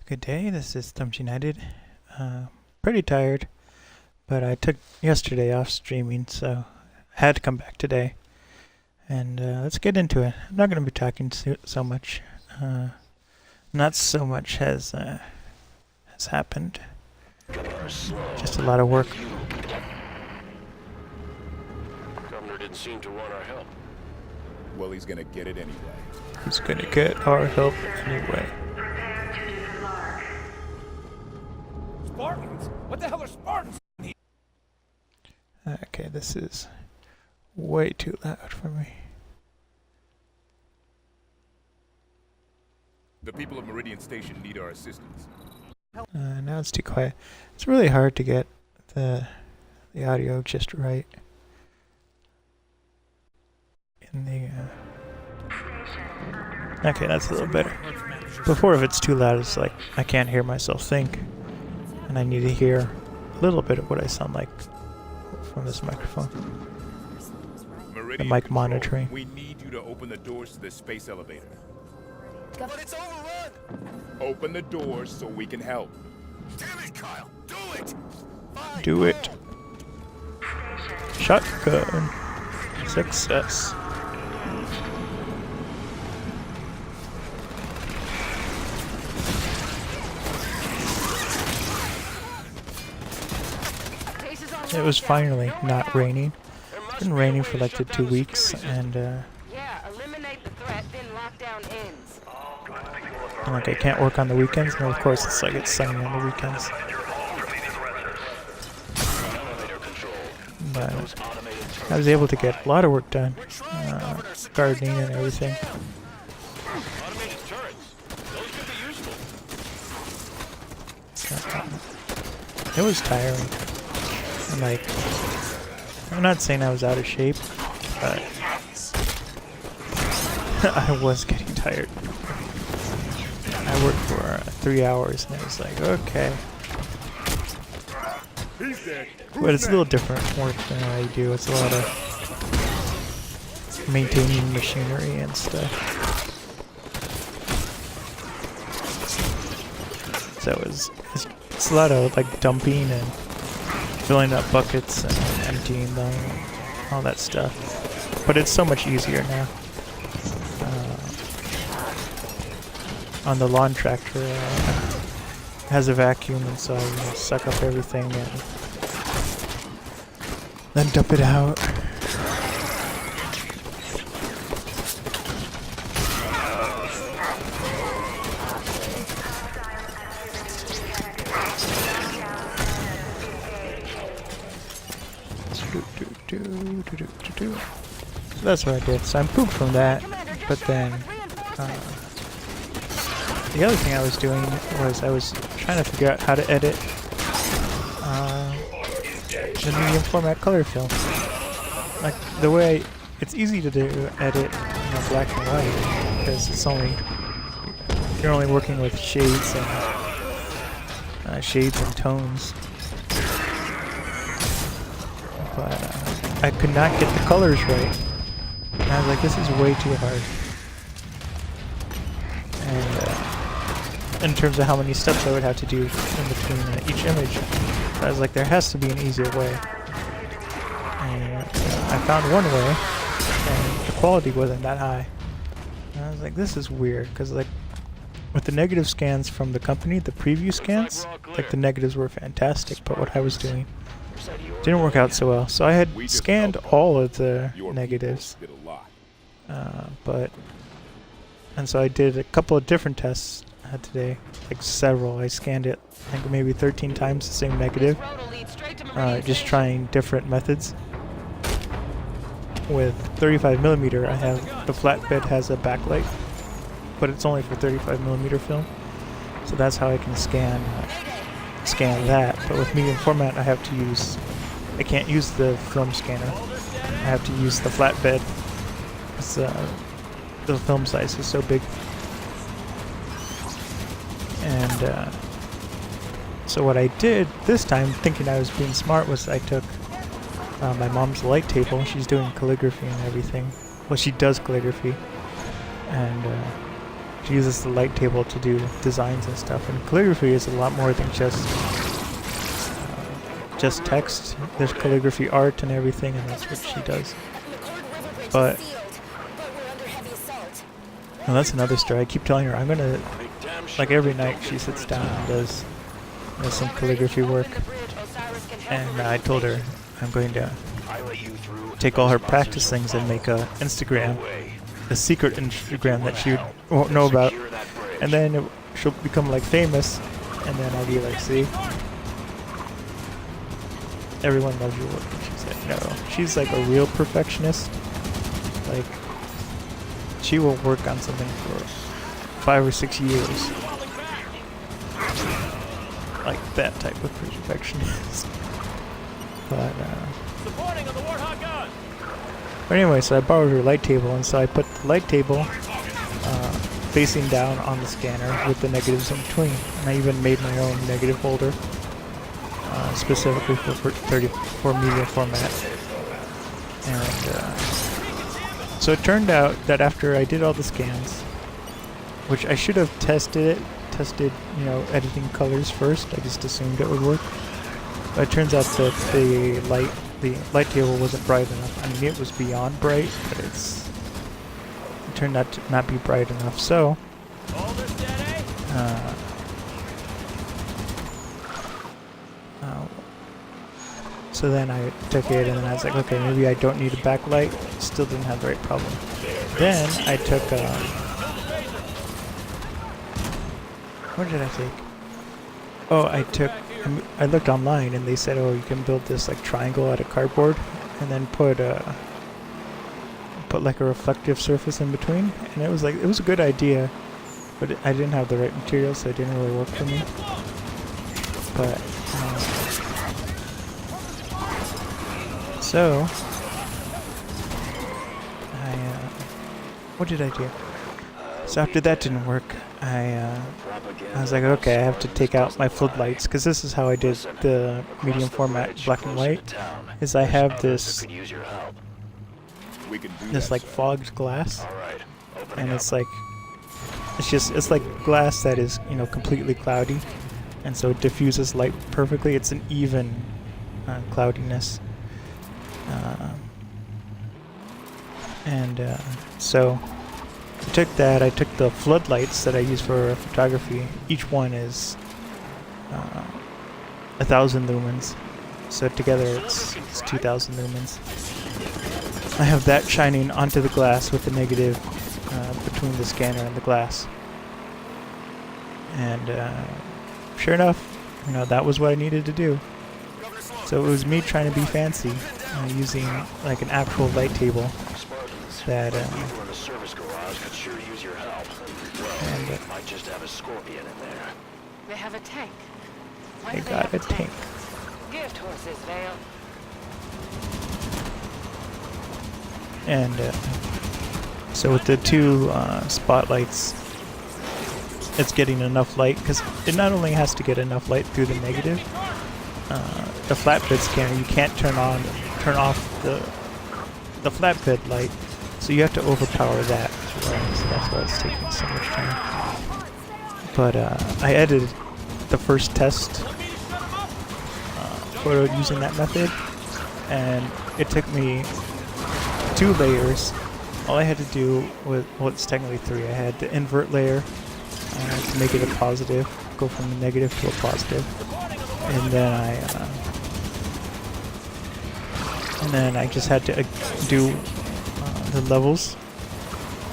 Good day, this is Thumbs United. Pretty tired, but I took yesterday off streaming, so I had to come back today. And let's get into it. I'm not going to be talking so much. Not so much has happened. Just a lot of work. Governor didn't seem to want our help. Well, he's gonna get it anyway. He's going to get our help anyway. Spartans? What the hell are Spartans? Okay, this is way too loud for me. The people of Meridian Station need our assistance. Now it's too quiet. It's really hard to get the audio just right. Okay, that's a little better. Before, if it's too loud, it's like I can't hear myself think, and I need to hear a little bit of what I sound like from this microphone. Meridian mic Control, monitoring. We need you to open the doors to the space elevator. But it's overrun! Open the doors so we can help. Damn it, Kyle! Do it! Fine, Do it. Shotgun. Success. It was finally not raining. It's been raining for like 2 weeks, and Yeah, eliminate the threat, then lockdown ends. like I can't work on the weekends, and of course it's like it's sunny on the weekends. But I was able to get a lot of work done, gardening and everything. Automated turrets. Those could be useful. It was tiring. And like, I'm not saying I was out of shape, but I was getting tired. I worked for 3 hours, and it was like, okay. But it's a little different work than I do. It's a lot of maintaining machinery and stuff. So it's a lot of like dumping and filling up buckets and emptying them, and all that stuff. But it's so much easier now. On the lawn tractor, it has a vacuum, and so I suck up everything and then dump it out. So that's what I did. So I'm pooped from that, but then the other thing I was doing was I was trying to figure out how to edit the medium format color film. Like the way it's easy to edit black and white because you're only working with shades and tones. But I could not get the colors right. And I was like, this is way too hard. And in terms of how many steps I would have to do in between each image, I was like, there has to be an easier way. And I found one way, and the quality wasn't that high. And I was like, this is weird, because like with the negative scans from the company, the preview scans, like the negatives were fantastic, but what I was doing didn't work out so well. So I had scanned all of the negatives, and so I did a couple of different tests today, like several. I scanned it, I think maybe 13 times the same negative, just trying different methods. With 35mm, I have the flatbed has a backlight, but it's only for 35mm film, so that's how I can scan that. But with medium format, I can't use the film scanner. I have to use the flatbed. The film size is so big. And so what I did this time, thinking I was being smart, was I took my mom's light table. She's doing calligraphy and everything. Well, she does calligraphy. And She uses the light table to do designs and stuff. And calligraphy is a lot more than just text. There's calligraphy art and everything, and that's what she does. But well, that's another story. I keep telling her I'm gonna, like every night she sits down and does some calligraphy work, and I told her I'm going to take all her practice things and make a Instagram, a secret Instagram that she won't know about, and then she'll become like famous, and then I'll be like, see, everyone loves your work. And she's like, no, she's like a real perfectionist. Like, she will work on something for 5 or 6 years. Like that type of perfectionist. But anyway, so I borrowed her light table, and so I put the light table facing down on the scanner with the negatives in between. And I even made my own negative holder specifically for 34 media format. And so it turned out that after I did all the scans, which I should have tested, you know, editing colors first. I just assumed it would work. But it turns out that the light table wasn't bright enough. I mean, it was beyond bright, but it turned out to not be bright enough. So so then I took it, and then I was like, okay, maybe I don't need a backlight. Still didn't have the right problem. Then I took what did I take? Oh, I looked online, and they said, oh, you can build this like triangle out of cardboard, and then put like a reflective surface in between. And it was a good idea, but I didn't have the right materials, so it didn't really work for me. But so what did I do? So after that didn't work, I was like, okay, I have to take out my floodlights, because this is how I did the medium format black and white. Is I have this like fogged glass, and it's like glass that is, you know, completely cloudy, and so it diffuses light perfectly. It's an even cloudiness, so I took that. I took the floodlights that I use for photography. Each one is 1,000 lumens, so together it's 2,000 lumens. I have that shining onto the glass with the negative between the scanner and the glass, and sure enough, you know, that was what I needed to do. So it was me trying to be fancy, using like an actual light table that might just have a scorpion in there. They have a tank. I got a tank. Gift horses, Vale. And so with the two spotlights, it's getting enough light, because it not only has to get enough light through the negative, the flatbed scanner, you can't turn off the flatbed light, so you have to overpower that as well, so that's why it's taking so much time. But I edited the first test photo using that method, and it took me 2 layers. All I had to do was, well, it's technically 3. I had the invert layer to make it a positive, go from a negative to a positive, and then I just had to do the levels,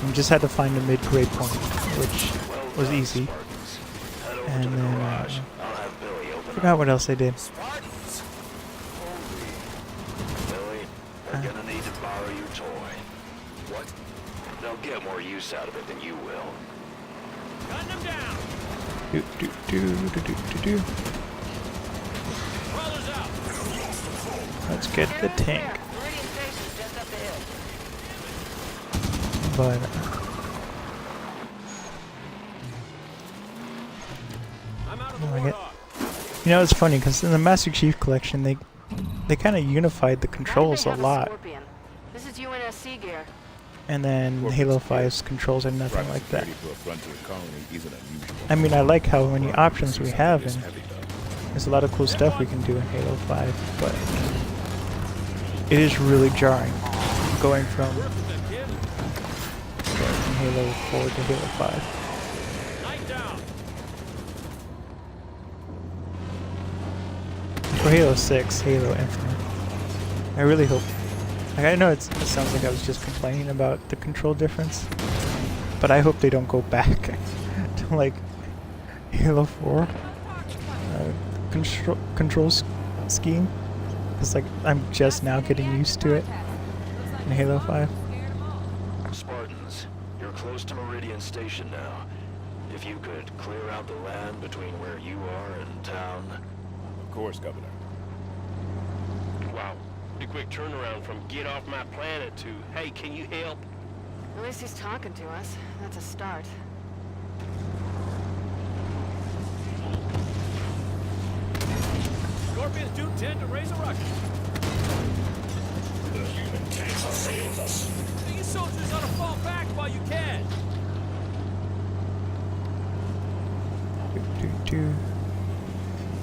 and just had to find a mid-grade point, which was easy. And then I forgot what else I did. Billy, they're gonna need to borrow your toy. What? They'll get more use out of it than you will. Gun them down. Let's get the tank. But you know, it's funny because in the Master Chief Collection, they kind of unified the controls a lot. This is UNSC gear. And then Corpus Halo is 5's controls are nothing Private like that. security for a frontier colony isn't unusual. I mean, I like how many options we have, It's and heavy, though. there's a lot of cool stuff we can do in Halo 5, but it is really jarring going from Halo 4 to Halo 5. For Halo 6, Halo Infinite, I really hope. Like, I know it sounds like I was just complaining about the control difference, but I hope they don't go back to like Halo 4 control scheme, because like I'm just now getting used to it in Halo 5. Spartans, you're close to Meridian Station now. If you could clear out the land between where you are and town. Of course, Governor. Wow, pretty quick turnaround from get off my planet to, hey, can you help? At least he's talking to us. That's a start. Scorpions do tend to raise a ruckus. The human tanks assailed us. You soldiers ought to fall back while you can.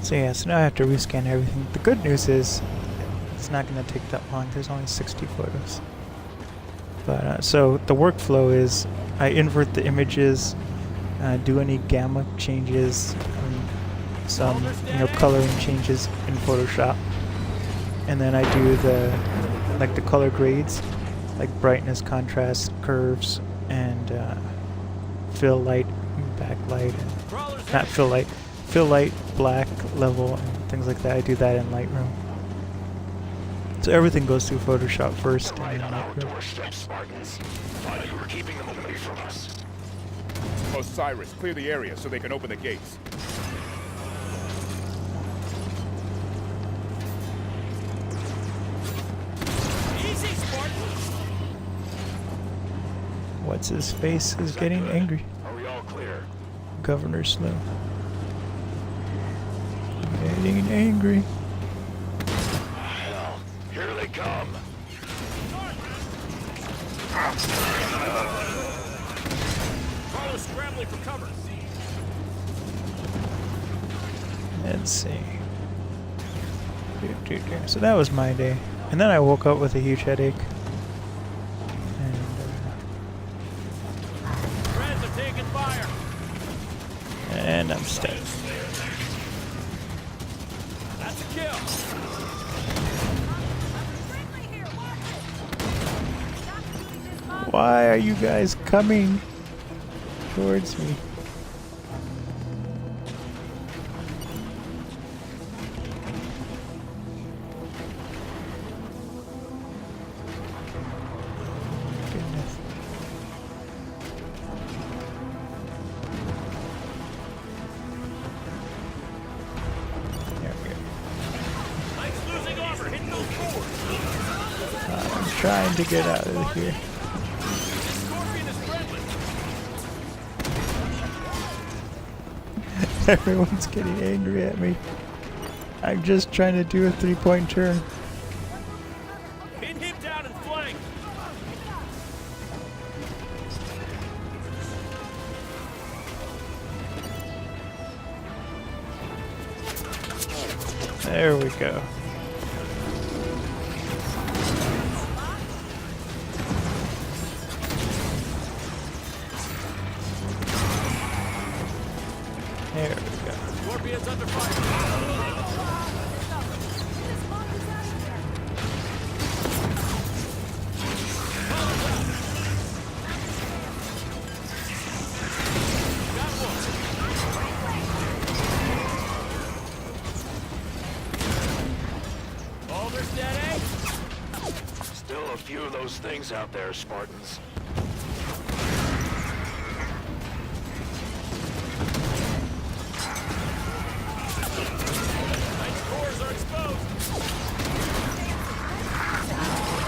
So yeah, so now I have to rescan everything. The good news is it's not going to take that long. There's only 60 photos. But so the workflow is I invert the images, do any gamma changes, some coloring changes in Photoshop, and then I do the color grades, like brightness, contrast, curves, and fill light, backlight, and not fill light. Fill light, black, level, and things like that. I do that in Lightroom. So everything goes through Photoshop first, and Right then on our Lightroom. doorstep, Spartans. Thought you were keeping them away from us. Osiris, clear the area so they can open the gates. Easy, Spartans. What's his face is getting Good. angry. Are we all clear? Governor Slim. Getting angry. Hell, here they come. Carlos scrambling for cover. Let's see. So that was my day. And then I woke up with a huge headache. Friends are taking fire. And I'm stuck. That's a kill. Why are you guys coming towards me? Goodness. There we go. Mike's losing armor. Hit those forward. I'm trying to get out of here. Scorpion is friendly. Everyone's getting angry at me. I'm just trying to do a 3-point turn. Pin him down and flank. There we go. There we go. Scorpion's under fire. Got one. Boulder steady. Still a few of those things out there, Spartans. Knight's cores are exposed.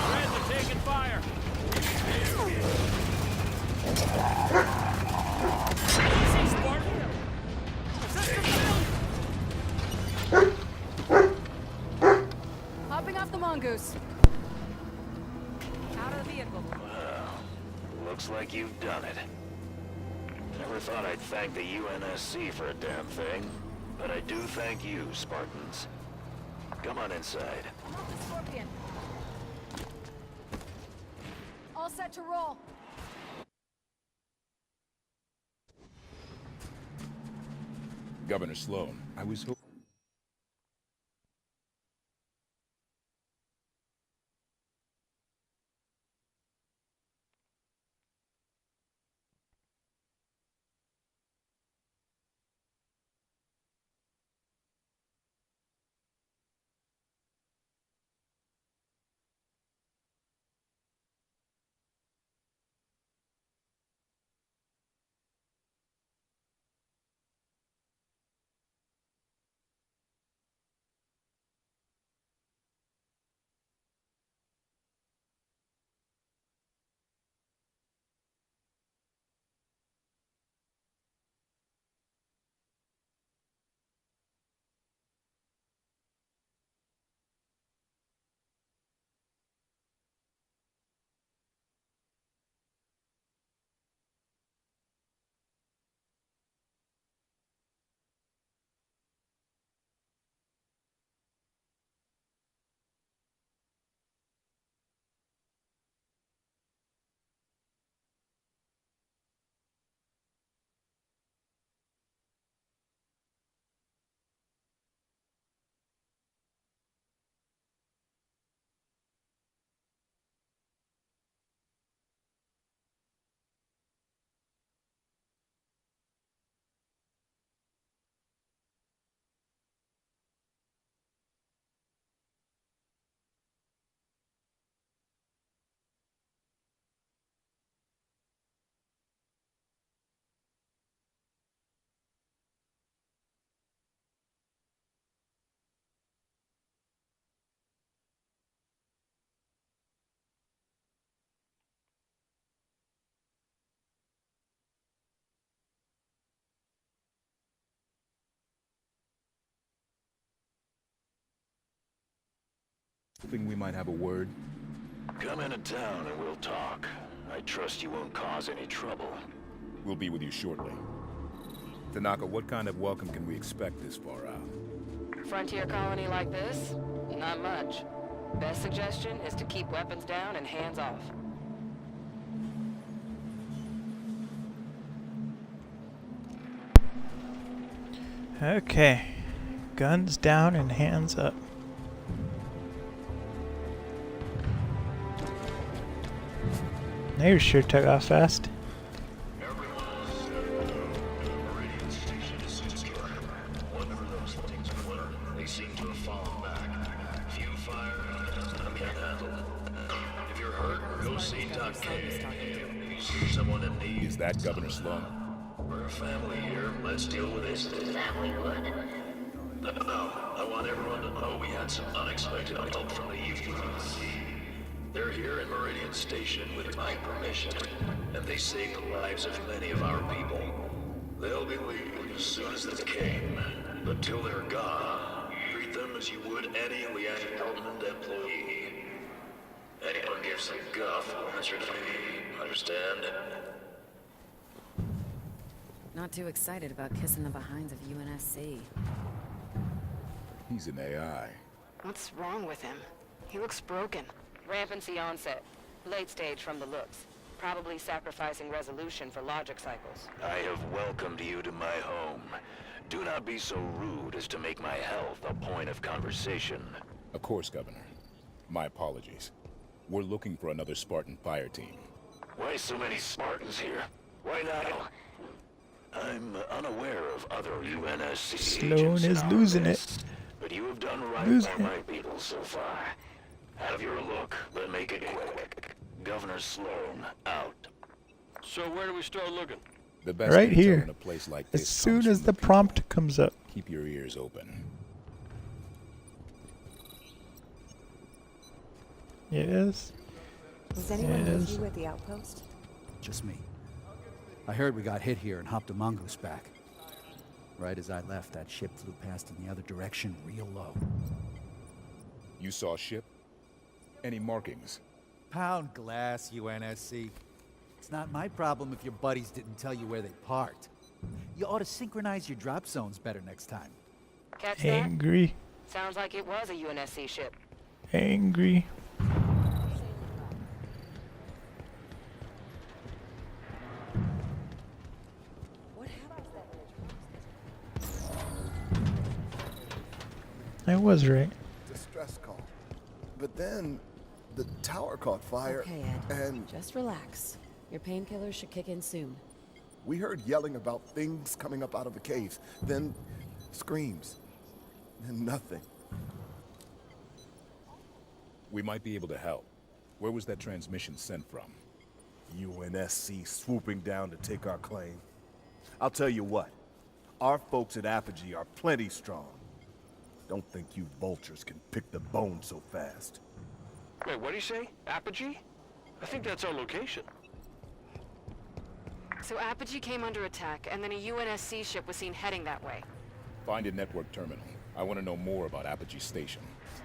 Friends are taking fire. Easy, Spartan. Hopping off the mongoose. Out of the vehicle. Looks like you've done it. Never thought I'd thank the UNSC for a damn thing, but I do thank you, Spartans. Come on inside. Scorpion. All set to roll. Governor Sloan, I was hoping... hoping we might have a word. Come into town and we'll talk. I trust you won't cause any trouble. We'll be with you shortly. Tanaka, what kind of welcome can we expect this far out? Frontier colony like this? Not much. Best suggestion is to keep weapons down and hands off. Okay. Guns down and hands up. They sure took off fast. They seem to have fallen back. Few fire, I can't handle it. If you're hurt, go see Doc K. If you see someone in need, Is that Governor Sloan? we're a family here. Let's deal with this. Family what? No, I want everyone to know we had some unexpected help from the UNSC. They're here in Meridian Station with my permission, and they saved the lives of many of our people. They'll be leaving as soon as they came, but till they're gone, treat them as you would any Lieutenant government employee. Anyone gives a guff will answer to me, understand? Not too excited about kissing the behinds of UNSC. He's an AI. What's wrong with him? He looks broken. Rampancy onset. Late stage from the looks. Probably sacrificing resolution for logic cycles. I have welcomed you to my home. Do not be so rude as to make my health a point of conversation. Of course, Governor. My apologies. We're looking for another Spartan fire team. Why so many Spartans here? Why not? I'm unaware of other UNSC Sloan agents is in our losing it. midst, but you have done right Losing by it. my people so far. Have your look, but make it quick. Governor Sloan, out. So where do we start looking? The best Right intel here. in a place like this As soon comes as from the people. prompt comes up. Keep your ears open. Yes. Was anyone with Yes. you at the outpost? Just me. I heard we got hit here and hopped a mongoose back. Right as I left, that ship flew past in the other direction real low. You saw a ship? Any markings? Pound glass, UNSC. It's not my problem if your buddies didn't tell you where they parked. You ought to synchronize your drop zones better next time. Catch that? Angry. Sounds like it was a UNSC ship. Angry. I was right. Distress call. But then the tower caught fire Okay, Ed. and Just relax. Your painkillers should kick in soon. we heard yelling about things coming up out of the cave. Then screams. Then nothing. We might be able to help. Where was that transmission sent from? UNSC swooping down to take our claim. I'll tell you what. Our folks at Apogee are plenty strong. Don't think you vultures can pick the bone so fast. Wait, what do you say? Apogee? I think that's our location. So Apogee came under attack, and then a UNSC ship was seen heading that way. Find a network terminal. I want to know more about Apogee Station.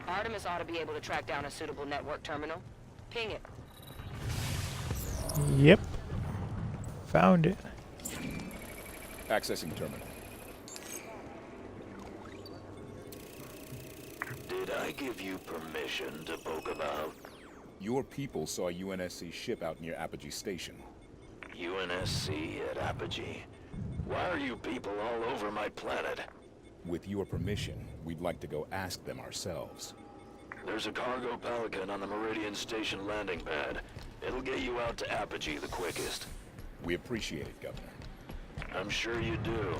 Artemis ought to be able to track down a suitable network terminal. Ping it. Yep. Found it. Accessing terminal. Did I give you permission to poke about? Your people saw a UNSC ship out near Apogee Station. UNSC at Apogee? Why are you people all over my planet? With your permission, we'd like to go ask them ourselves. There's a cargo Pelican on the Meridian Station landing pad. It'll get you out to Apogee the quickest. We appreciate it, Governor. I'm sure you do.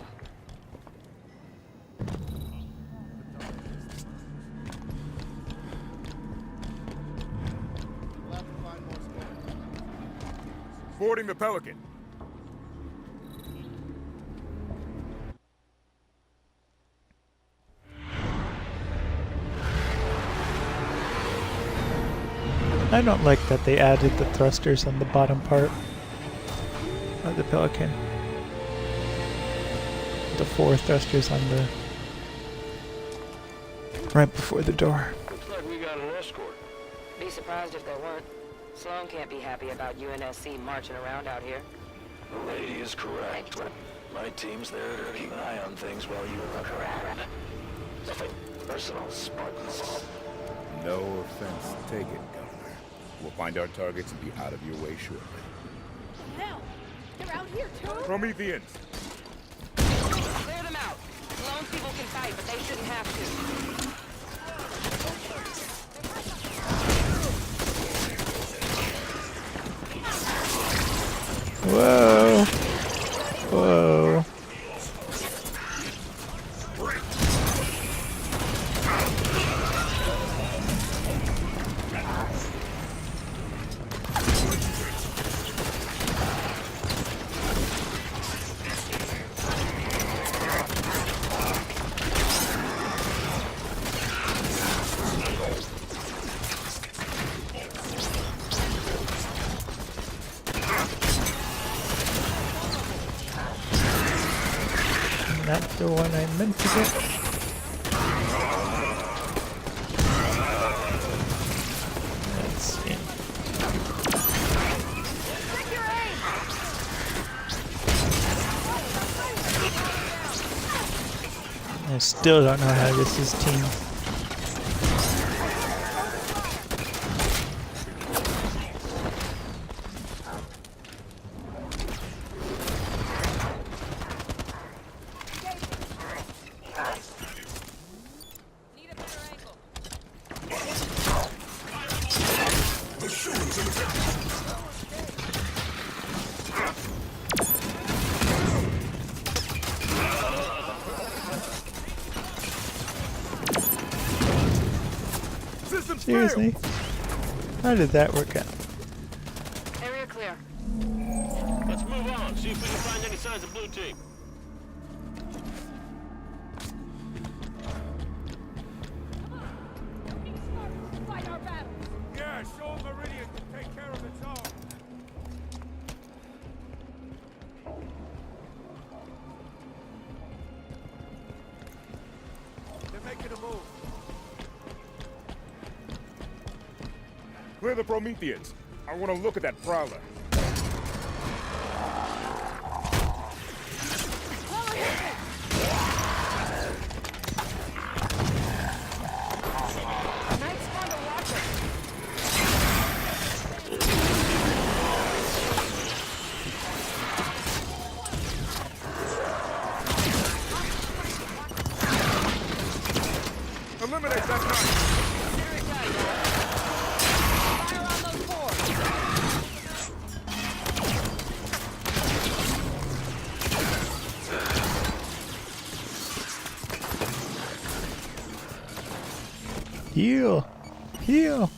Boarding the Pelican. I don't like that they added the thrusters on the bottom part of the Pelican. The 4 thrusters on the right before the door. Looks like we got an escort. Be surprised if there weren't. Sloan can't be happy about UNSC marching around out here. The lady is correct. My team's there to keep an eye on things while you look around. Nothing personal, Spartans. No offense taken, Governor. We'll find our targets and be out of your way shortly. Now, they're out here too. Prometheans! Clear them out. Sloan's people can fight, but they shouldn't have to. Whoa. Whoa. Not the one I meant to get. Let's see. I still don't know how this is team. Seriously? How did that work out? Area clear. Let's move on, see if we can find any signs of blue team. Fight our battles. Yeah, show Meridian can take care of its own. They're making a move. Clear the Prometheans. I want to look at that prowler. Heal! Heal!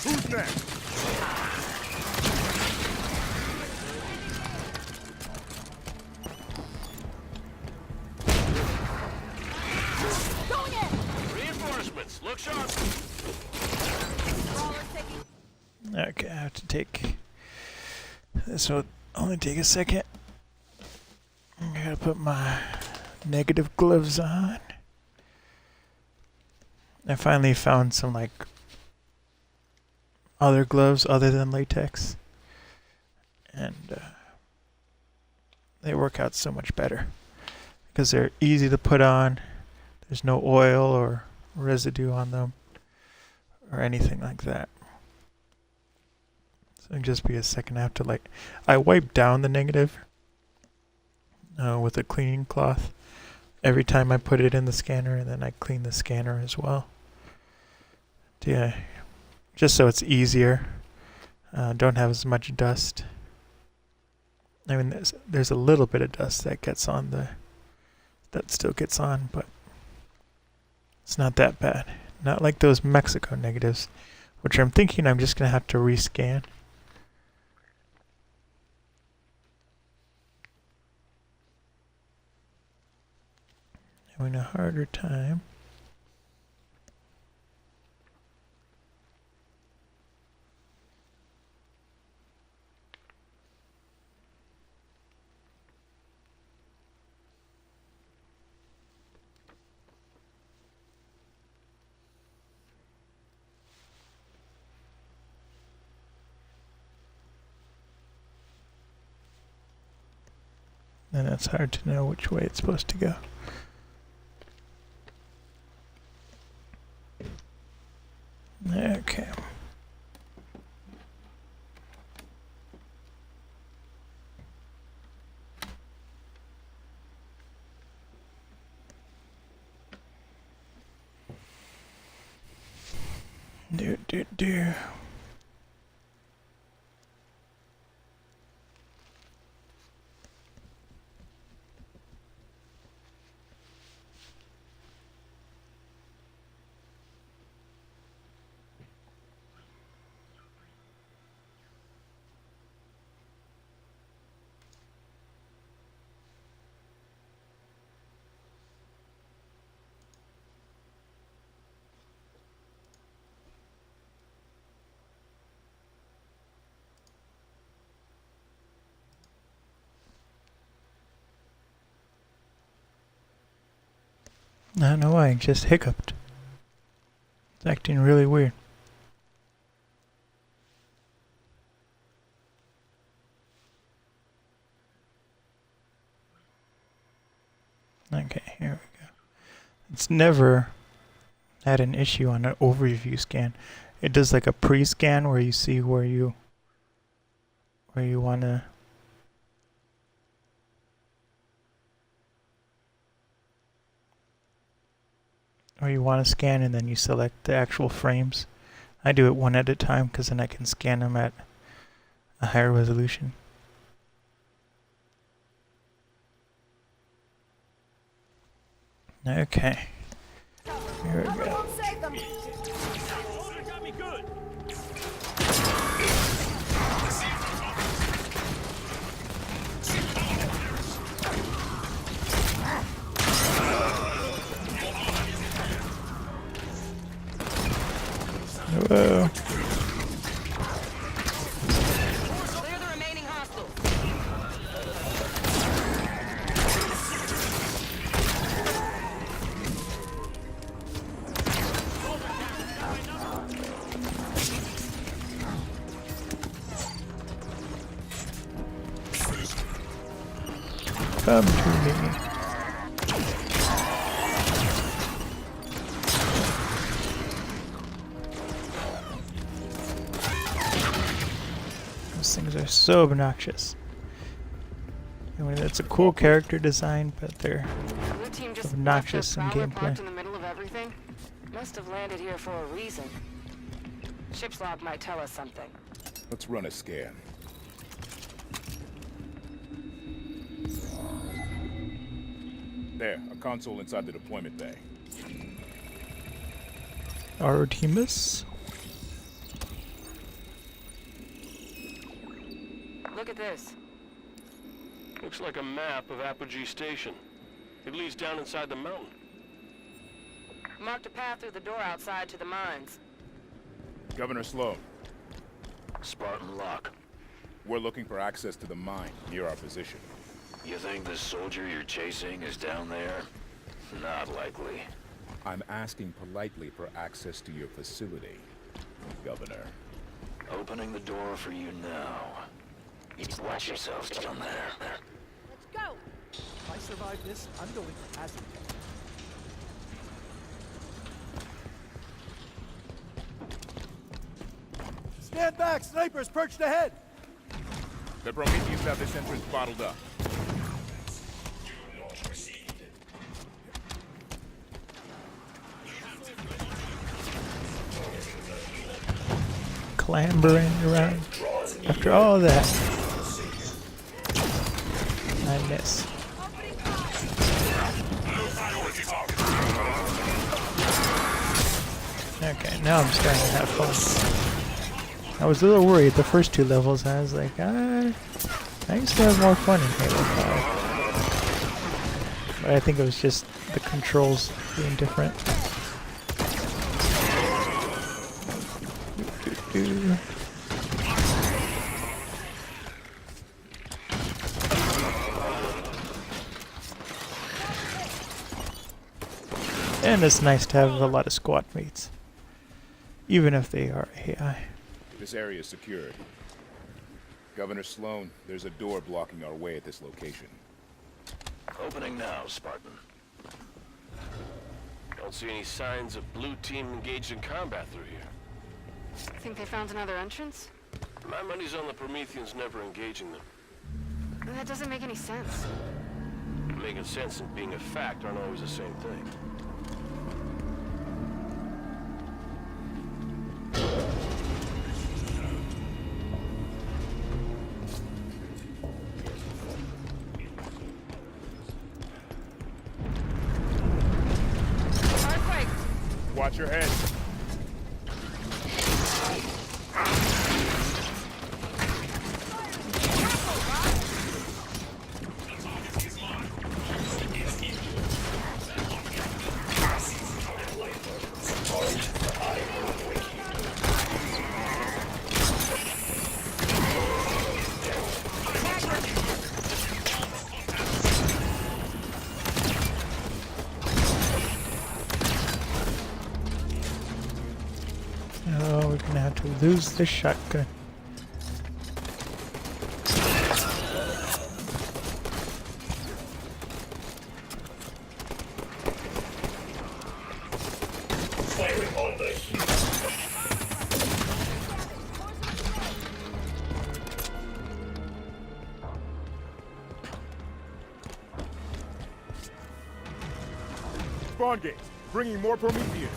Who's next? Reinforcements, look sharp. Okay, I have to take... This will only take a second. I gotta put my negative gloves on. I finally found some, like, other gloves other than latex. And they work out so much better. Because they're easy to put on. There's no oil or residue on them. Or anything like that. So it'll just be a second. I have to, like... I wipe down the negative with a cleaning cloth every time I put it in the scanner, and then I clean the scanner as well. Yeah, just so it's easier. Don't have as much dust. I mean, there's a little bit of dust that gets on that still gets on, but it's not that bad. Not like those Mexico negatives, which I'm thinking I'm just gonna have to rescan. Having a harder time. And it's hard to know which way it's supposed to go. Okay. Do. I don't know why, it just hiccuped. It's acting really weird. Okay, here we go. It's never had an issue on an overview scan. It does like a pre-scan where you see where you wanna scan, and then you select the actual frames. I do it one at a time because then I can scan them at a higher resolution. Okay. Here we go. Whoa. Clear the remaining hostiles. Come to me. Those things are so obnoxious. I mean, it's a cool character design, but they're obnoxious in gameplay. In the middle of everything? Must have landed here for a reason. Ship's log might tell us something. Let's run a scan. There, a console inside the deployment bay. Artemis? Look at this. Looks like a map of Apogee Station. It leads down inside the mountain. Marked a path through the door outside to the mines. Governor Sloan, Spartan Lock. we're looking for access to the mine near our position. You think the soldier you're chasing is down there? Not likely. I'm asking politely for access to your facility, Governor. Opening the door for you now. You watch yourselves down there. Let's go! If I survive this, I'm going to hazard pay. Stand back! Snipers perched ahead! The Prometheans have this entrance bottled up. Clambering around. After all that, I miss. Okay, now I'm starting to have fun. I was a little worried the first two levels. I was like, I used to have more fun in Halo 5. But I think it was just the controls being different. And it's nice to have a lot of squad mates, even if they are AI. This area is secured. Governor Sloan, there's a door blocking our way at this location. Opening now, Spartan. Don't see any signs of blue team engaged in combat through here. Think they found another entrance? My money's on the Prometheans never engaging them. That doesn't make any sense. Making sense and being a fact aren't always the same thing. Earthquake! Watch your head. Oh, we're gonna have to lose the shotgun. Spawn gates, bringing more Prometheans.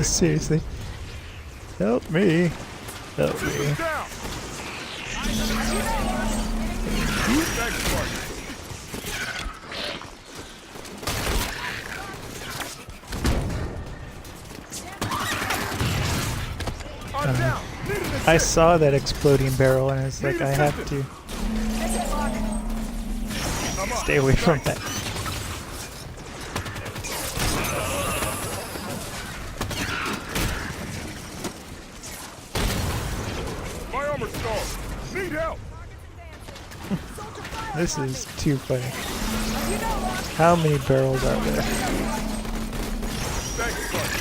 Seriously. Help me. Help me. I saw that exploding barrel and it's like I have to stay away from that. My armor's stalled. Need help. This is too funny. How many barrels are there? Thanks, bud.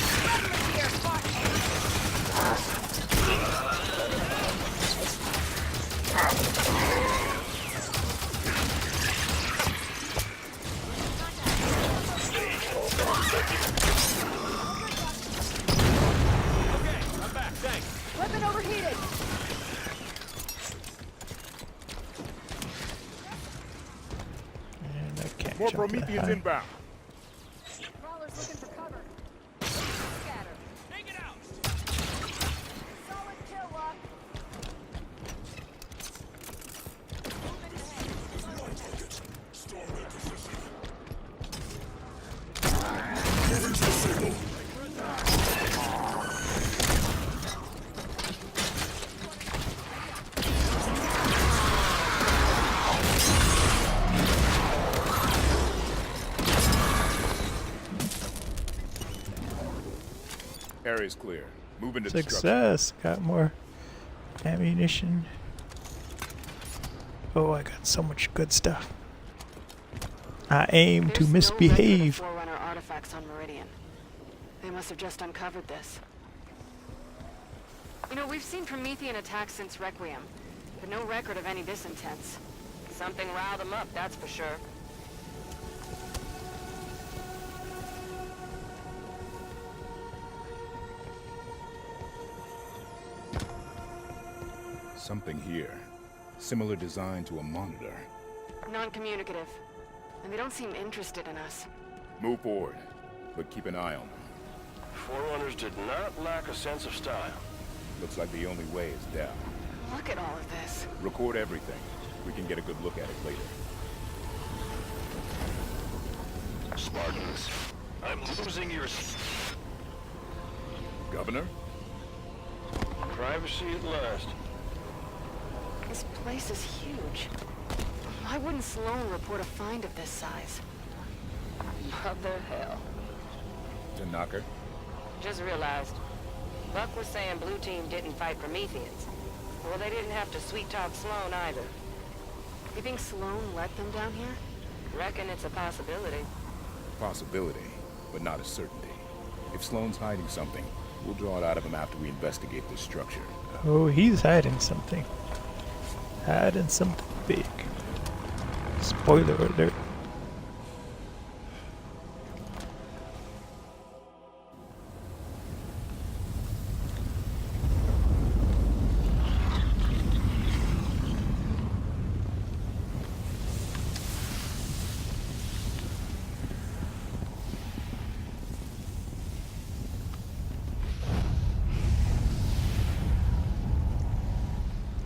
Weapon overheated. And I can't More jump that Prometheans high. inbound. Crawler's looking for cover. Scatter. Take it out. Solid kill, Lock. Area's clear. Move into the structure. Success! Got more ammunition. Oh, I got so much good stuff. I aim to There's misbehave. No record of Forerunner artifacts on Meridian. They must have just uncovered this. You know, we've seen Promethean attacks since Requiem, but no record of any this intense. Something riled them up, that's for sure. Something here. Similar design to a monitor. Non-communicative. And they don't seem interested in us. Move forward, but keep an eye on them. Forerunners did not lack a sense of style. Looks like the only way is down. Look at all of this. Record everything. We can get a good look at it later. Spartans, I'm losing your... Governor? Privacy at last. This place is huge. Why wouldn't Sloan report a find of this size? Mother hell. Tanaka? Just realized. Buck was saying Blue Team didn't fight Prometheans. Well, they didn't have to sweet-talk Sloan either. You think Sloan let them down here? Reckon it's a possibility. Possibility, but not a certainty. If Sloan's hiding something, we'll draw it out of him after we investigate this structure. Oh, he's hiding something. Hiding something big. Spoiler alert.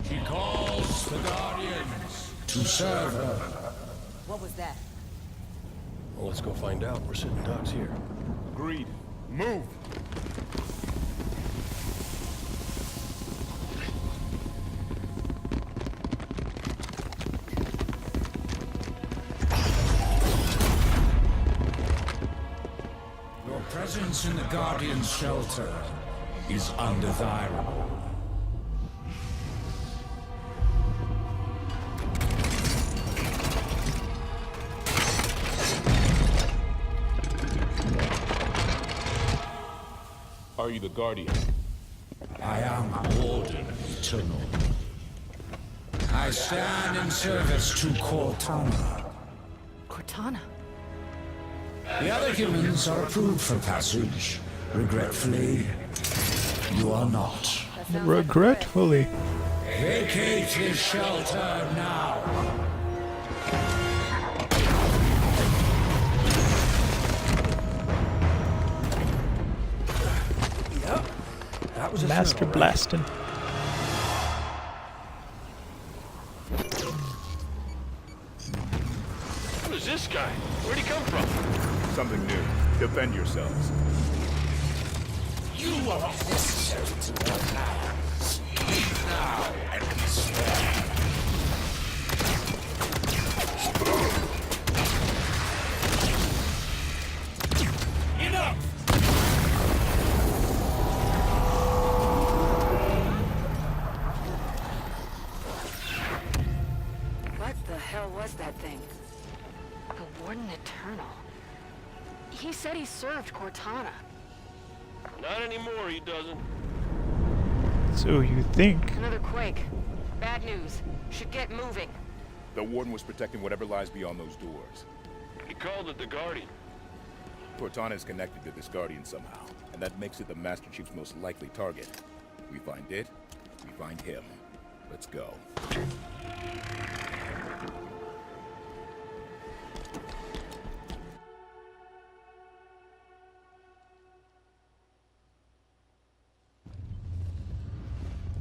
She calls the Guardians to serve her. What was that? Well, let's go find out. We're sitting ducks here. Agreed. Move! Your presence in the Guardian's shelter is undesirable. Are you the Guardian? I am Warden Eternal. I stand in service to Cortana. Cortana? The other humans are approved for passage. Regretfully, you are not. Regretfully. Vacate his shelter now. That was a Master thrill, right? blasting. Who is this guy? Where'd he come from? Something new. Defend yourselves. You You are not necessary to their plans. Leave now and be spared. Enough! What the hell was that thing? The Warden Eternal. He said he served Cortana. Not anymore, he doesn't. So you think? Another quake. Bad news. Should get moving. The Warden was protecting whatever lies beyond those doors. He called it the Guardian. Cortana is connected to this Guardian somehow, and that makes it the Master Chief's most likely target. We find it, we find him. Let's go.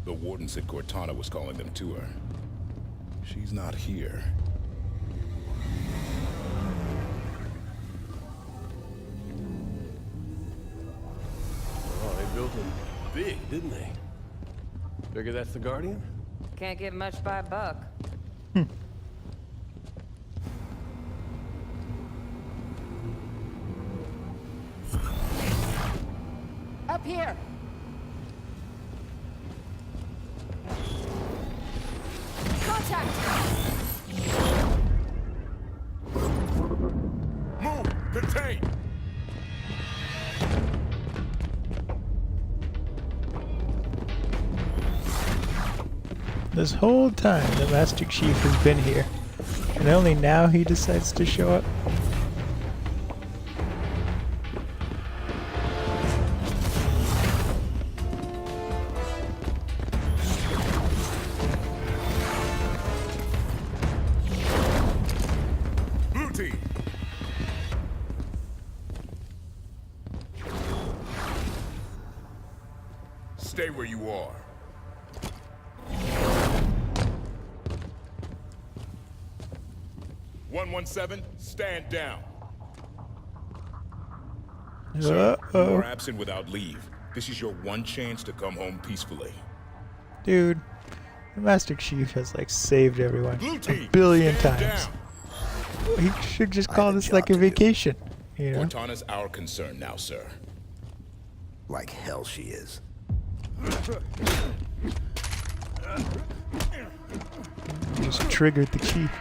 The Warden said Cortana was calling them to her. She's not here. Oh, they built him big, didn't they? Figure that's the Guardian? Can't get much by a buck. Up here. Contact. Move! Contain! This whole time the Master Chief has been here, and only now he decides to show up. Blue team! Stay where you are. "117, stand down." Sir, you are absent without leave. This is your one chance to come home peacefully. Dude, the Master Chief has like saved everyone Blue team, a billion stand times. down. He should just call this like a vacation, you know? Cortana's our concern now, sir. Like hell she is. Just triggered the Chief.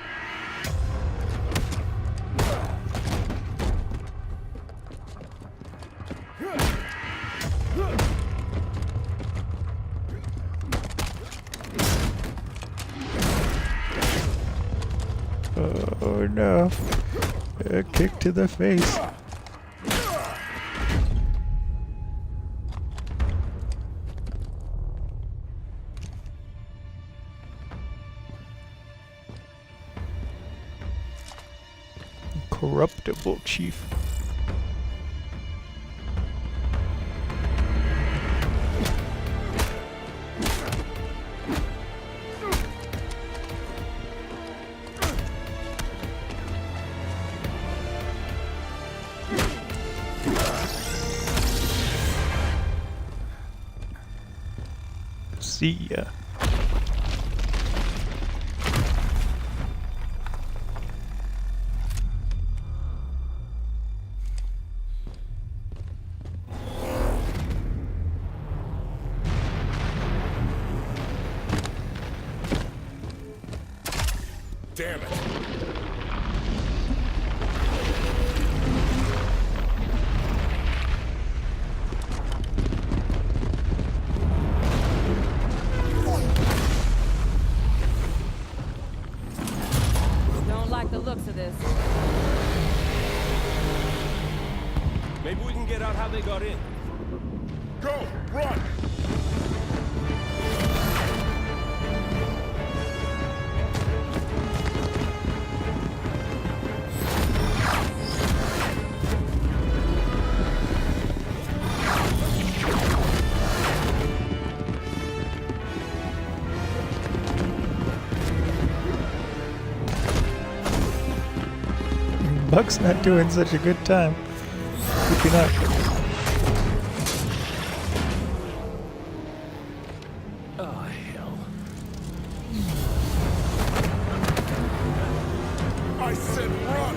Oh no. A kick to the face. Corruptible Chief. See ya. Damn it. Don't like the looks of this. Maybe we can get out how they got in. Go! Run! Buck's not doing such a good time. Keeping up. Oh, hell. I said run!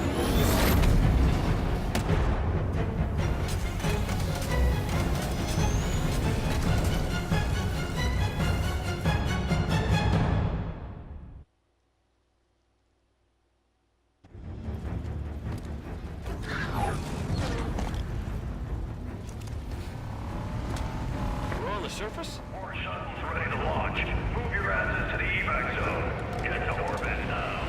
We're on the surface? More shuttles ready to launch. Move your asses to the evac zone. Get to orbit now.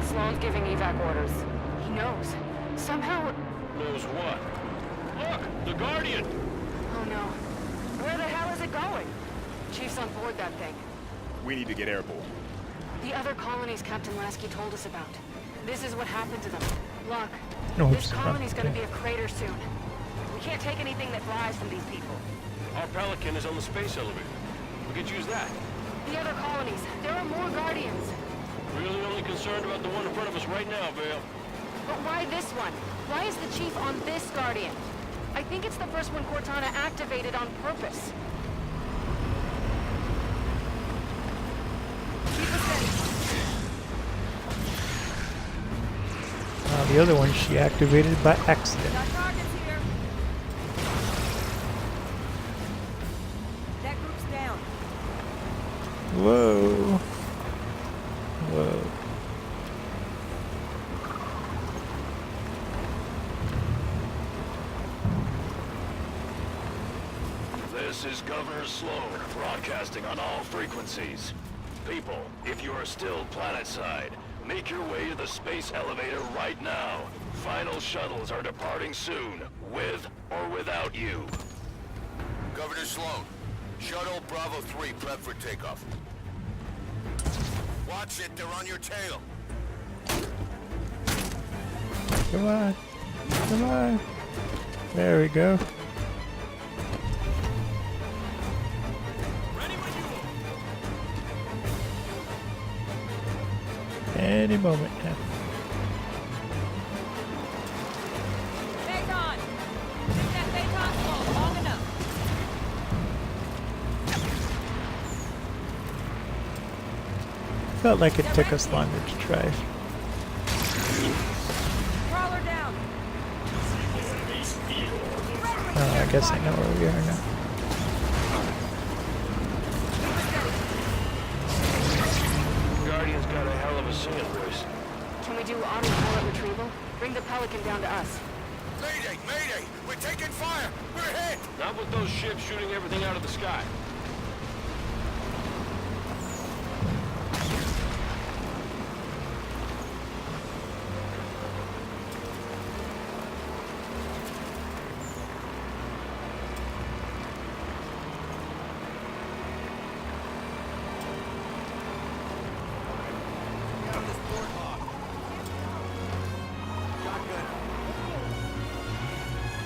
Sloan's giving evac orders. He knows. Somehow... Knows what? Look! The Guardian! Oh no. Where the hell is it going? Chief's on board that thing. We need to get airborne. The other colonies Captain Lasky told us about. This is what happened to them. Look, No, this it's colony's not. gonna be a crater soon. We can't take anything that flies from these people. Our Pelican is on the space elevator. We could use that. The other colonies, there are more Guardians. Really only concerned about the one in front of us right now, Vale. But why this one? Why is the Chief on this Guardian? I think it's the first one Cortana activated on purpose. Keep us steady. The other one she activated by accident. Got targets here. That group's down. Whoa. Whoa. This is Governor Sloan, broadcasting on all frequencies. People, if you are still planetside, make your way to the space elevator right now. Final shuttles are departing soon, with or without you. Governor Sloan, Shuttle Bravo 3 prep for takeoff. Watch it, they're on your tail. Come on. Come on. There we go. Any moment now. Phaeton! Keep that Phaeton slow long enough. Felt like it took us longer to drive. Crawler down. Oh, I guess I know where we are now. Guardian's got a hell of a singing voice. Can we do autopilot retrieval? Bring the Pelican down to us. Mayday! Mayday! We're taking fire! We're hit! Not with those ships shooting everything out of the sky.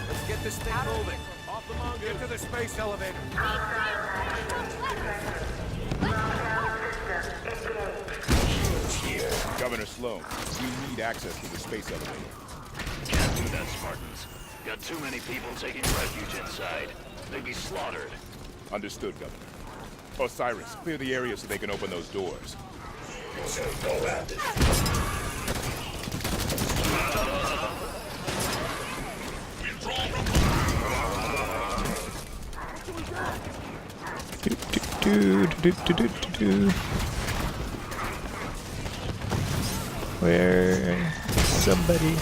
Let's get this thing moving. Off the mountain. Get to the space elevator. Governor Sloan, we need access to the space elevator. Can't do that, Spartans. Got too many people taking refuge inside. They'd be slaughtered. Understood, Governor. Osiris, clear the area so they can open those doors. Where somebody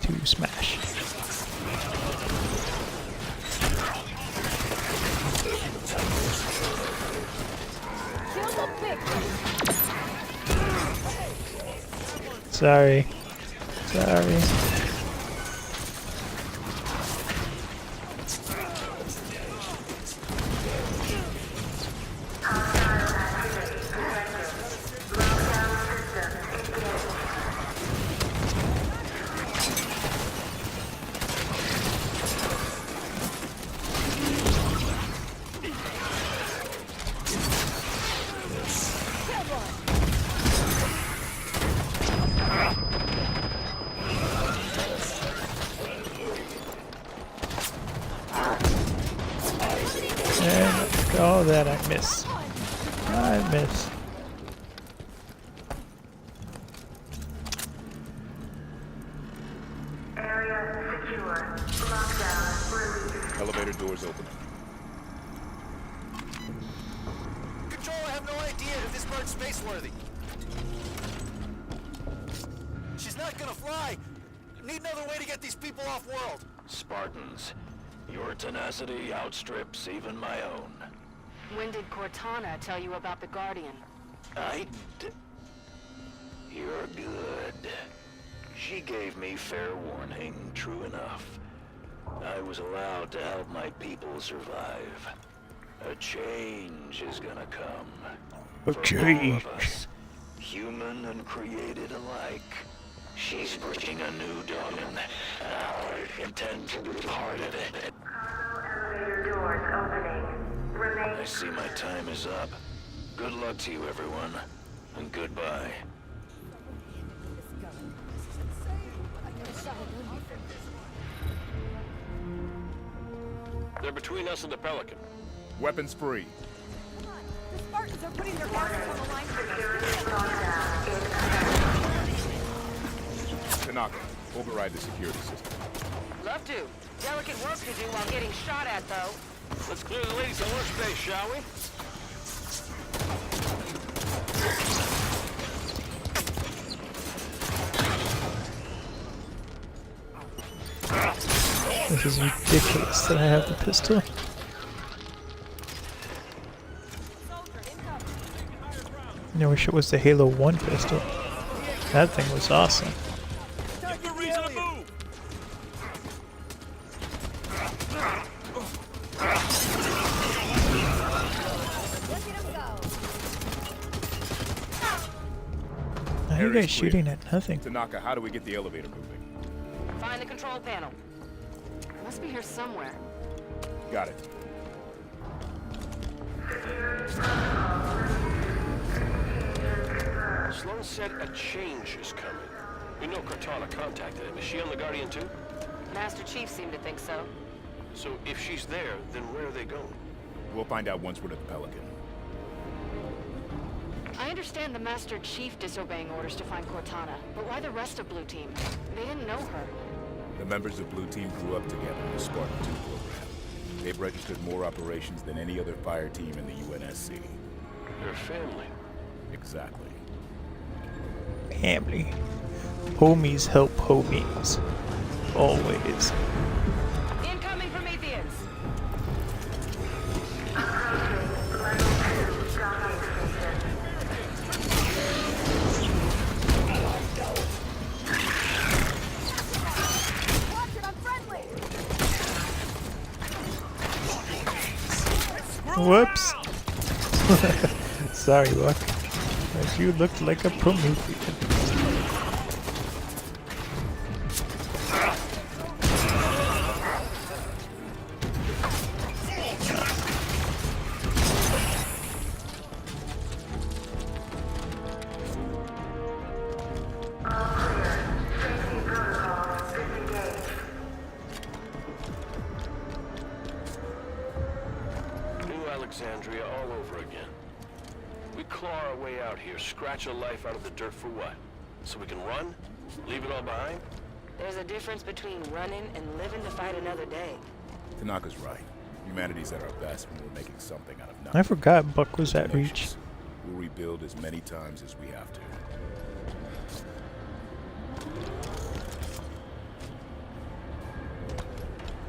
to smash. Sorry. Sorry. Oh, that I missed. I missed. Area secure. Lockdown released. Elevator doors opening. Control, I have no idea if this bird's spaceworthy. She's not gonna fly. Need another way to get these people off-world. Spartans, your tenacity outstrips even my own. When did Cortana tell you about the Guardian? You're good. She gave me fair warning, true enough. I was allowed to help my people survive. A change is gonna come. A change. For all of us, human and created alike. She's bringing a new dawn, and I intend to be part of it. Elevator doors opening. Remain. I see my time is up. Good luck to you, everyone, and goodbye. They're between us and the Pelican. Weapons free. The Spartans are putting their asses on the line for Security lockdown in effect. Tanaka, override the security system. Love to. Delicate work to do while getting shot at, though. Let's clear the ladies some lunch space, shall we? This is ridiculous that I have the pistol. I wish it was the Halo 1 pistol. That thing was awesome. Give the reason to move. How are you guys shooting at nothing? Tanaka, how do we get the elevator moving? Find the control panel. Must be here somewhere. Got it. Sloan said a change is coming. We know Cortana contacted him. Is she on the Guardian too? Master Chief seemed to think so. So if she's there, then where are they going? We'll find out once we're at the Pelican. I understand the Master Chief disobeying orders to find Cortana, but why the rest of Blue Team? They didn't know her. The members of Blue Team grew up together in the Spartan 2 program. They've registered more operations than any other fire team in the UNSC. They're family. Exactly. Family. Homies help homies. Always. Incoming Prometheans! Whoops. Sorry, Buck. But you looked like a Promethean. Alexandria all over again. We claw our way out here, scratch a life out of the dirt for what? So we can run? Leave it all behind? There's a difference between running and living to fight another day. Tanaka's right. Humanity's at our best when we're making something out of nothing. I forgot Buck was at Reach. We'll rebuild as many times as we have to.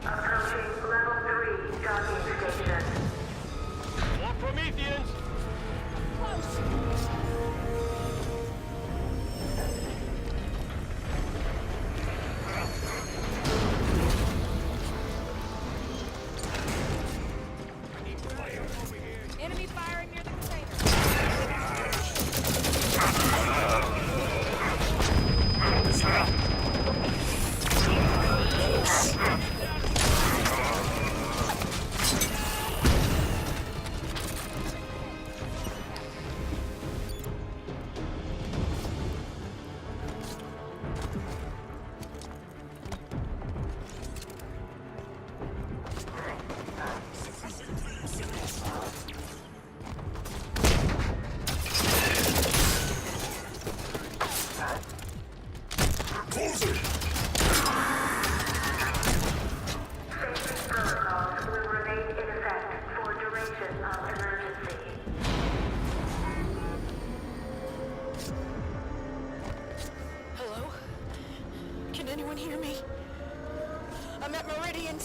Approaching level 3 docking station. More Prometheans! Enemy firing near the container.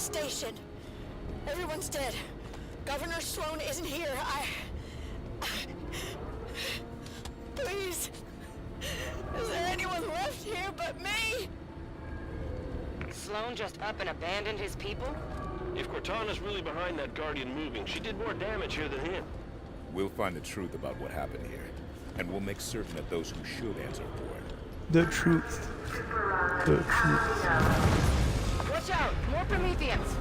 station. Everyone's dead. Governor Sloan isn't here. Please. Is there anyone left here but me? Sloan just up and abandoned his people? If Cortana's really behind that Guardian moving, she did more damage here than him. We'll find the truth about what happened here, and we'll make certain that those who should answer for it. The truth. The truth. Watch out! More Prometheans!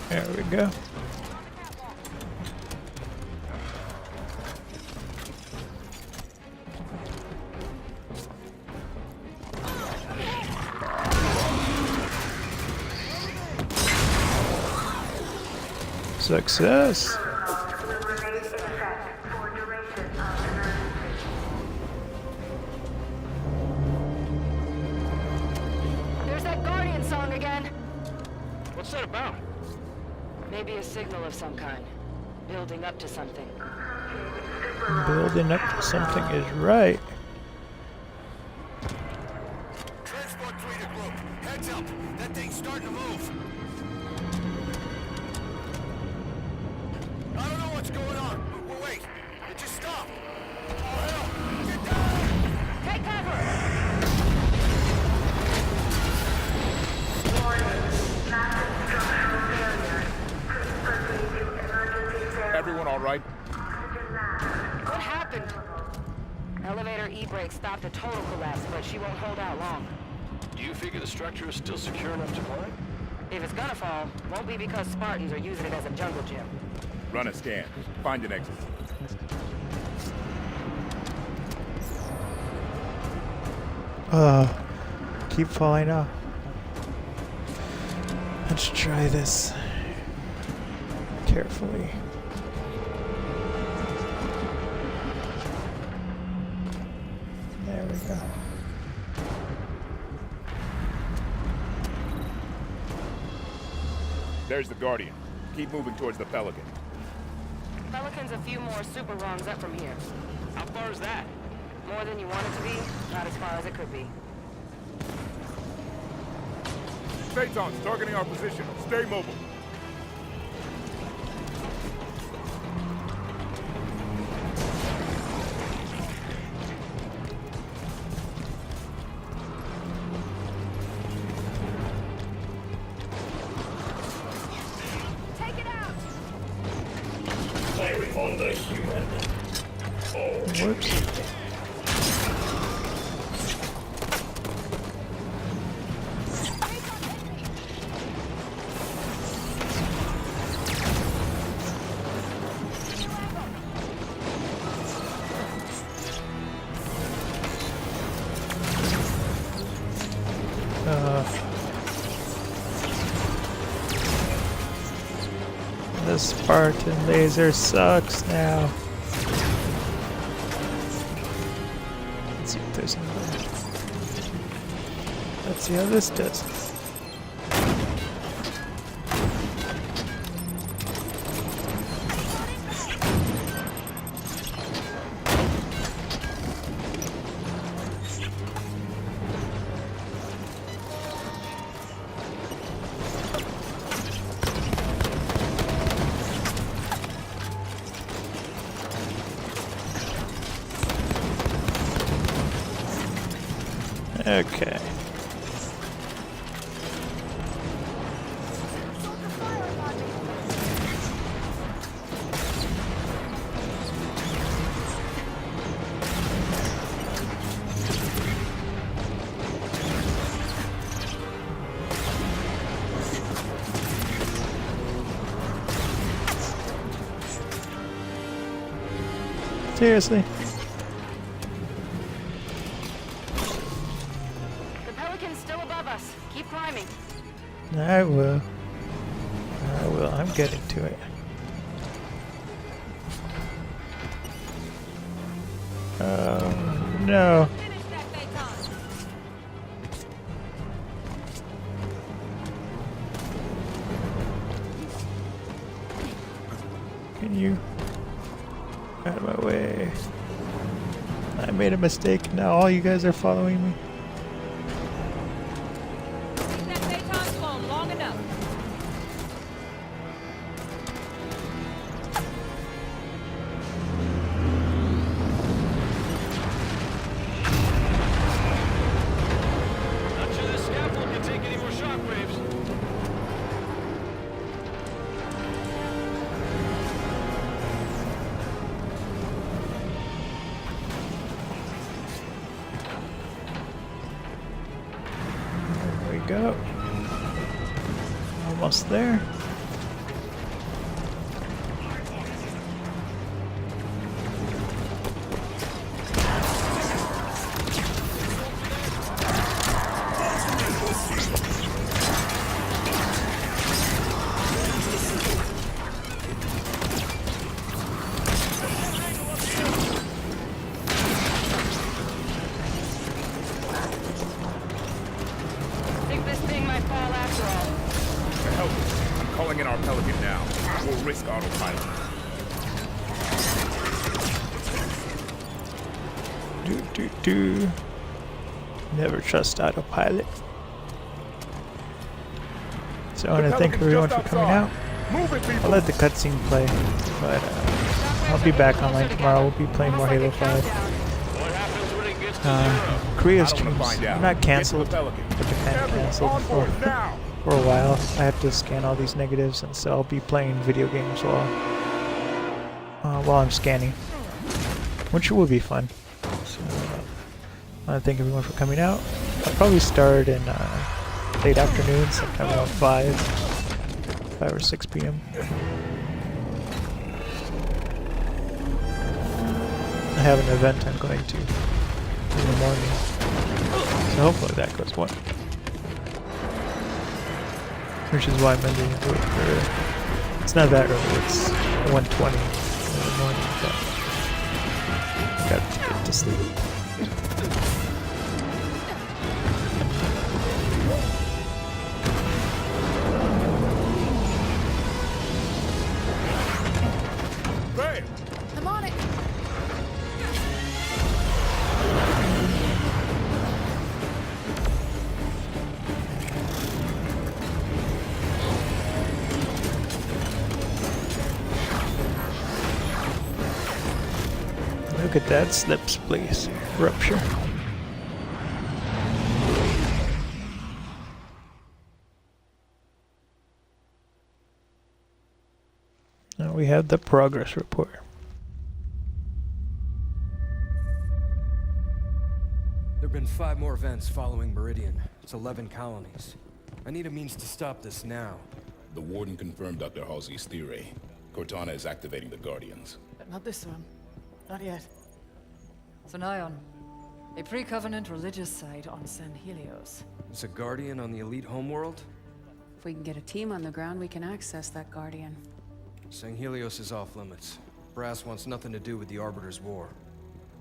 There we go. Success. There's that Guardian song again. What's that about? Maybe a signal of some kind. Building up to something. Building up to something is right. Transport 3 to group. Heads up. That thing's starting to move. I don't know what's going on. Wait. It just stopped. Oh, hell. Get down! Take cover! Everyone all right? What happened? Elevator E-brake stopped a total collapse, but she won't hold out long. Do you figure the structure is still secure enough to climb? If it's gonna fall, won't be because Spartans are using it as a jungle gym. Run a scan. Find an exit. Keep falling off. Let's try this carefully. There we go. There's the Guardian. Keep moving towards the Pelican. Pelican's a few more super rungs up from here. How far is that? More than you want it to be, not as far as it could be. Phaeton's targeting our position. Stay mobile. Take it out! Firing on the human. Whoops. The Spartan laser sucks now. Let's see if there's another. Let's see how this does. Okay. Seriously? The Pelican's still above us. Keep climbing. I will. I will. I'm getting to it. No. Can you? Out of my way. I made a mistake. Now all you guys are following me. Not sure this scaffold can take any more shockwaves. There we go. Almost there. Think this thing might fall after all. To help us, I'm calling in our Pelican now. We'll risk autopilot. Do. Never trust autopilot. So I want to thank everyone for coming out. I'll let the cutscene play, but I'll be back online tomorrow. We'll be playing more Halo 5. Korea's streams are not cancelled, but Japan canceled for a while. I have to scan all these negatives, and so I'll be playing video games while I'm scanning, which will be fun. So, I want to thank everyone for coming out. I'll probably start in late afternoon, sometime around 5 or 6 p.m. I have an event I'm going to in the morning, so hopefully that goes well. Which is why I'm ending it early. It's not that early, it's 1:20 in the morning, but got to get to sleep. I'm on it. Look at that slip splice rupture. Now we have the progress report. There have been 5 more events following Meridian. It's 11 colonies. I need a means to stop this now. The Warden confirmed Dr. Halsey's theory. Cortana is activating the Guardians. But not this one. Not yet. Thanion, a pre-Covenant religious site on San Helios. It's a Guardian on the elite homeworld? If we can get a team on the ground, we can access that Guardian. San Helios is off limits. Brass wants nothing to do with the Arbiter's War.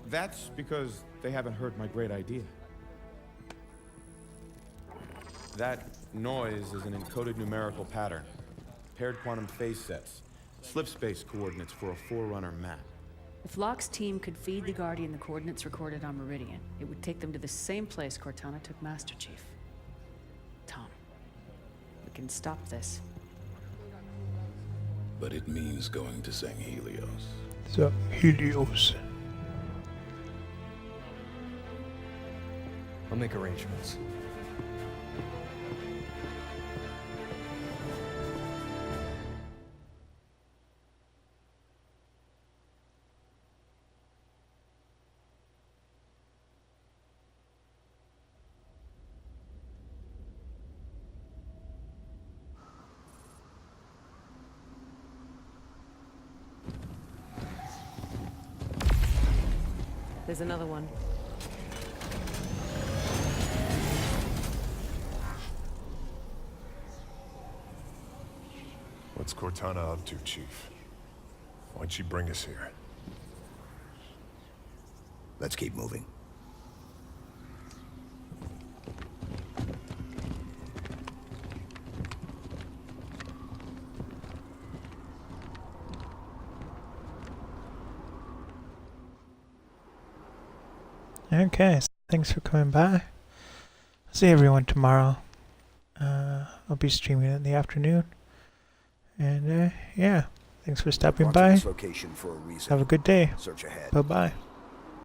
That's because they haven't heard my great idea. That noise is an encoded numerical pattern. Paired quantum phase sets. Slip space coordinates for a Forerunner map. If Locke's team could feed the Guardian the coordinates recorded on Meridian, it would take them to the same place Cortana took Master Chief. Tom, we can stop this. But it means going to San Helios. So, Helios. I'll make arrangements. There's another one. What's Cortana up to, Chief? Why'd she bring us here? Let's keep moving. Okay, so thanks for coming by. See everyone tomorrow. I'll be streaming in the afternoon. And yeah, thanks for stopping by. Location for a reason. Have a good day. Search ahead. Bye-bye.